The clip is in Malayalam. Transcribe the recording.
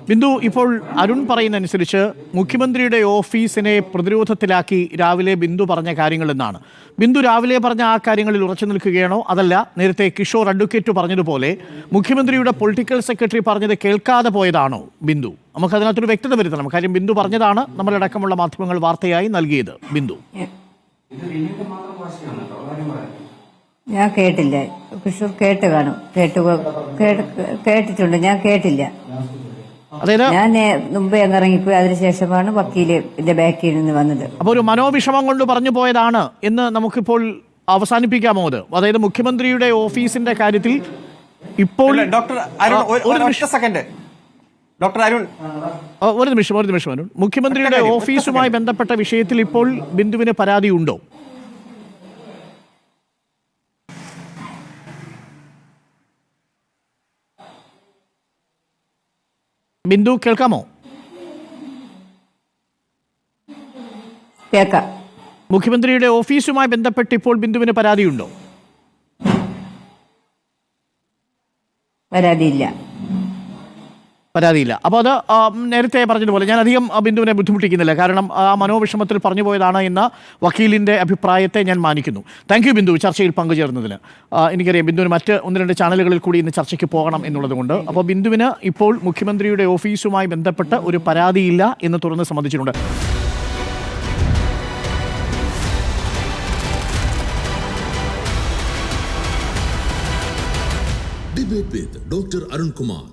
ബിന്ദു, ഇപ്പോൾ അരുൺ പറയുന്നതനുസരിച്ച് മുഖ്യമന്ത്രിയുടെ ഓഫീസിനെ പ്രതിരോധത്തിലാക്കി രാവിലെ ബിന്ദു പറഞ്ഞ കാര്യങ്ങളെന്നാണ്. ബിന്ദു രാവിലെ പറഞ്ഞ ആ കാര്യങ്ങളിൽ ഉറച്ചു നിൽക്കുകയാണോ, അതല്ല നേരത്തെ കിഷോർ അഡ്വക്കേറ്റ് പറഞ്ഞതുപോലെ മുഖ്യമന്ത്രിയുടെ പൊളിറ്റിക്കൽ സെക്രട്ടറി പറഞ്ഞത് കേൾക്കാതെ പോയതാണോ ബിന്ദു? നമുക്കതിനകത്തൊരു വ്യക്തത വരുത്തണം. കാര്യം ബിന്ദു പറഞ്ഞതാണ് നമ്മളടക്കമുള്ള മാധ്യമങ്ങൾ വാർത്തയായി നൽകിയത്. ബിന്ദു, ഞാൻ കേട്ടില്ല. കിഷോർ കേട്ട് കാണും. കേട്ടിട്ടുണ്ട്, ഞാൻ കേട്ടില്ല. ഞാൻ മുമ്പേ അങ്ങ് ഇറങ്ങിപ്പോയി. അതിനുശേഷമാണ് വക്കീലിന്റെ ബാക്കിൽ നിന്ന് വന്നത്. അപ്പൊ ഒരു മനോവിഷമം കൊണ്ട് പറഞ്ഞു പോയതാണ് എന്ന് നമുക്കിപ്പോൾ അവസാനിപ്പിക്കാമോ? അതായത് മുഖ്യമന്ത്രിയുടെ ഓഫീസിന്റെ കാര്യത്തിൽ ഇപ്പോൾ ഒരു നിമിഷം അരുൺ, മുഖ്യമന്ത്രിയുടെ ഓഫീസുമായി ബന്ധപ്പെട്ട വിഷയത്തിൽ ഇപ്പോൾ ബിന്ദുവിന് പരാതിയുണ്ടോ? ബിന്ദു, കേൾക്കാമോ? കേൾക്കാം. മുഖ്യമന്ത്രിയുടെ ഓഫീസുമായി ബന്ധപ്പെട്ട് ഇപ്പോൾ ബിന്ദുവിന് പരാതിയുണ്ടോ? പരാതിയില്ല. അപ്പോൾ അത് നേരത്തെ പറഞ്ഞതുപോലെ ഞാൻ അധികം ബിന്ദുവിനെ ബുദ്ധിമുട്ടിക്കുന്നില്ല. കാരണം ആ മനോവിഷമത്തിൽ പറഞ്ഞു പോയതാണ് എന്ന വക്കീലിൻ്റെ അഭിപ്രായത്തെ ഞാൻ മാനിക്കുന്നു. താങ്ക് യു ബിന്ദു, ചർച്ചയിൽ പങ്കുചേർന്നതിന്. എനിക്കറിയാം ബിന്ദുവിന് മറ്റ് 1-2 ചാനലുകളിൽ കൂടി ഇന്ന് ചർച്ചയ്ക്ക് പോകണം എന്നുള്ളതുകൊണ്ട്. അപ്പോൾ ബിന്ദുവിന് ഇപ്പോൾ മുഖ്യമന്ത്രിയുടെ ഓഫീസുമായി ബന്ധപ്പെട്ട് ഒരു പരാതിയില്ല എന്ന് തുറന്ന് സമ്മതിച്ചിട്ടുണ്ട്. Debate with Dr. Arun Kumar.